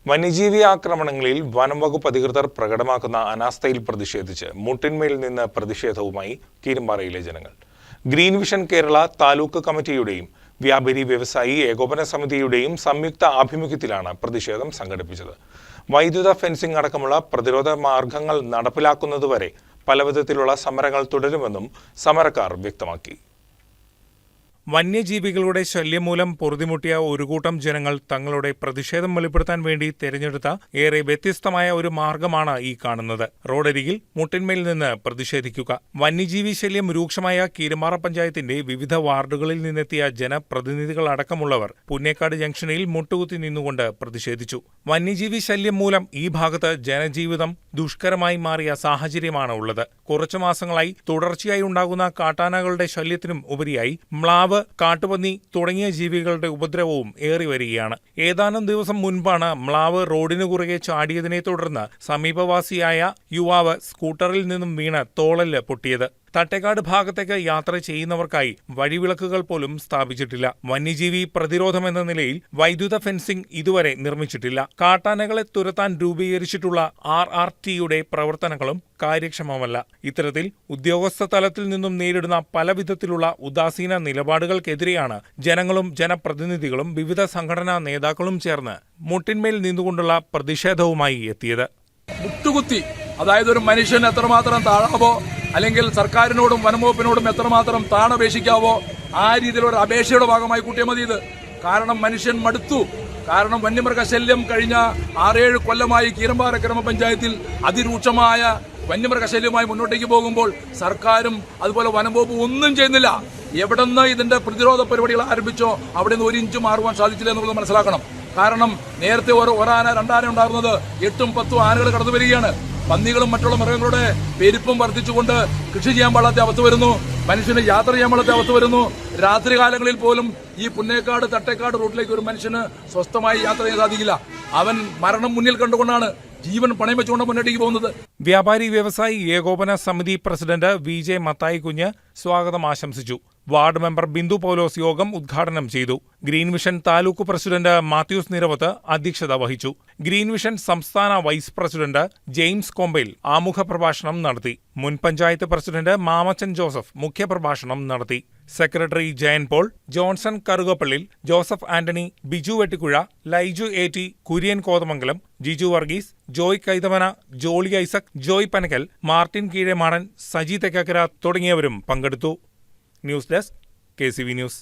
വന്യജീവി ആക്രമണങ്ങളിൽ വനം വകുപ്പ് അധികൃതർ പ്രകടമാക്കുന്ന അനാസ്ഥയിൽ പ്രതിഷേധിച്ച് മുട്ടിന്മേൽ നിന്ന് പ്രതിഷേധവുമായി കീരമ്പാറയിലെ ജനങ്ങൾ. ഗ്രീൻ വിഷൻ കേരള താലൂക്ക് കമ്മിറ്റിയുടെയും വ്യാപാരി വ്യവസായി ഏകോപന സമിതിയുടെയും സംയുക്ത ആഭിമുഖ്യത്തിലാണ് പ്രതിഷേധം സംഘടിപ്പിച്ചത്. വൈദ്യുത ഫെൻസിംഗ് അടക്കമുള്ള പ്രതിരോധ മാർഗങ്ങൾ നടപ്പിലാക്കുന്നതുവരെ പലവിധത്തിലുള്ള സമരങ്ങൾ തുടരുമെന്നും സമരക്കാർ വ്യക്തമാക്കി. വന്യജീവികളുടെ ശല്യം മൂലം പൊറുതിമുട്ടിയ ഒരു കൂട്ടം ജനങ്ങൾ തങ്ങളുടെ പ്രതിഷേധം വെളിപ്പെടുത്താൻ വേണ്ടി തെരഞ്ഞെടുത്ത ഏറെ വ്യത്യസ്തമായ ഒരു മാർഗമാണ് ഈ കാണുന്നത്. റോഡരികിൽ മുട്ടിന്മേൽ നിന്ന് പ്രതിഷേധിക്കുക. വന്യജീവി ശല്യം രൂക്ഷമായ കീരമ്പാറ പഞ്ചായത്തിന്റെ വിവിധ വാർഡുകളിൽ നിന്നെത്തിയ ജനപ്രതിനിധികൾ അടക്കമുള്ളവർ പുന്നേക്കാട് ജംഗ്ഷനിൽ മുട്ടുകുത്തി നിന്നുകൊണ്ട് പ്രതിഷേധിച്ചു. വന്യജീവി ശല്യം മൂലം ഈ ഭാഗത്ത് ജനജീവിതം ദുഷ്കരമായി മാറിയ സാഹചര്യമാണ് ഉള്ളത്. കുറച്ചു മാസങ്ങളായി തുടർച്ചയായി ഉണ്ടാകുന്ന കാട്ടാനകളുടെ ശല്യത്തിനും ഉപരിയായി മ്ലാവ്, കാട്ടുപന്നി തുടങ്ങിയ ജീവികളുടെ ഉപദ്രവവും ഏറിവരികയാണ്. ഏതാനും ദിവസം മുൻപാണ് മ്ലാവ് റോഡിനു കുറുകെ ചാടിയതിനെ തുടർന്ന് സമീപവാസിയായ യുവാവ് സ്കൂട്ടറിൽ നിന്നും വീണ് തോളല് പൊട്ടിയത്. തട്ടേക്കാട് ഭാഗത്തേക്ക് യാത്ര ചെയ്യുന്നവർക്കായി വഴിവിളക്കുകൾ പോലും സ്ഥാപിച്ചിട്ടില്ല. വന്യജീവി പ്രതിരോധമെന്ന നിലയിൽ വൈദ്യുത ഫെൻസിംഗ് ഇതുവരെ നിർമ്മിച്ചിട്ടില്ല. കാട്ടാനകളെ തുരത്താൻ രൂപീകരിച്ചിട്ടുള്ള RRTയുടെ പ്രവർത്തനങ്ങളും കാര്യക്ഷമമല്ല. ഇത്തരത്തിൽ ഉദ്യോഗസ്ഥ തലത്തിൽ നിന്നും നേരിടുന്ന പലവിധത്തിലുള്ള ഉദാസീന നിലപാടുകൾക്കെതിരെയാണ് ജനങ്ങളും ജനപ്രതിനിധികളും വിവിധ സംഘടനാ നേതാക്കളും ചേർന്ന് മുട്ടിന്മേൽ നിന്നുകൊണ്ടുള്ള പ്രതിഷേധവുമായി എത്തിയത്. മുട്ടുകുത്തി, അതായത് ഒരു മനുഷ്യൻ എത്രമാത്രം താഴാവോ അല്ലെങ്കിൽ സർക്കാരിനോടും വനംവകുപ്പിനോടും എത്രമാത്രം താണപേക്ഷിക്കാവോ ആ രീതിയിലൊരു അപേക്ഷയുടെ ഭാഗമായി കൂട്ടിയാൽ മതി ഇത്. കാരണം മനുഷ്യൻ മടുത്തു. കാരണം വന്യമൃഗശല്യം കഴിഞ്ഞ 6-7 കൊല്ലമായി കീരമ്പാറ ഗ്രാമപഞ്ചായത്തിൽ അതിരൂക്ഷമായ വന്യമൃഗശല്യമായി മുന്നോട്ടേക്ക് പോകുമ്പോൾ സർക്കാരും അതുപോലെ വനംവകുപ്പ് ഒന്നും ചെയ്യുന്നില്ല. എവിടെന്ന് ഇതിന്റെ പ്രതിരോധ പരിപാടികൾ ആരംഭിച്ചോ അവിടെ നിന്ന് 1 ഇഞ്ച് മാറുവാൻ സാധിച്ചില്ല എന്നുള്ളത് മനസ്സിലാക്കണം. കാരണം നേരത്തെ ഒരാന 2 ആന ഉണ്ടായിരുന്നത് 8-10 ആനകൾ കടന്നു വരികയാണ്. പന്നികളും മറ്റുള്ള മൃഗങ്ങളുടെ പെരുപ്പം വർദ്ധിച്ചുകൊണ്ട് കൃഷി ചെയ്യാൻ പാടാത്ത അവസ്ഥ വരുന്നു. മനുഷ്യന് യാത്ര ചെയ്യാൻ പാടാത്ത അവസ്ഥ വരുന്നു. രാത്രികാലങ്ങളിൽ പോലും ഈ പുന്നേക്കാട് തട്ടേക്കാട് റൂട്ടിലേക്ക് ഒരു മനുഷ്യന് സ്വസ്ഥമായി യാത്ര ചെയ്യാൻ സാധിക്കില്ല. അവൻ മരണം മുന്നിൽ കണ്ടുകൊണ്ടാണ് ജീവൻ പണയം വെച്ചുകൊണ്ട് മുന്നോട്ടേക്ക് പോകുന്നത്. വ്യാപാരി വ്യവസായി ഏകോപന സമിതി പ്രസിഡന്റ് VJ മത്തായി കുഞ്ഞ് സ്വാഗതം ആശംസിച്ചു. വാർഡ് മെമ്പർ ബിന്ദു പൗലോസ് യോഗം ഉദ്ഘാടനം ചെയ്തു. Green vision taluk president Mathews Niravath അധ്യക്ഷത വഹിച്ചു. ഗ്രീൻ വിഷൻ സംസ്ഥാന വൈസ് പ്രസിഡന്റ് ജെയിംസ് കൊമ്പയിൽ ആമുഖ പ്രഭാഷണം നടത്തി. മുൻ പഞ്ചായത്ത് പ്രസിഡന്റ് മാമച്ചൻ ജോസഫ് മുഖ്യപ്രഭാഷണം നടത്തി. Secretary Jayan Paul, Johnson Karukappallil, Joseph Antony, Biju Vettikkuzha, Laiju AT, Kurian Kothamangalam, Jiju Varghese, Joy Kaithamana, Jolly Isaac, Joy Panakkal, Martin Keezhemadan, Saji Thekkekkara തുടങ്ങിയവരും പങ്കെടുത്തു. News desk KCV news.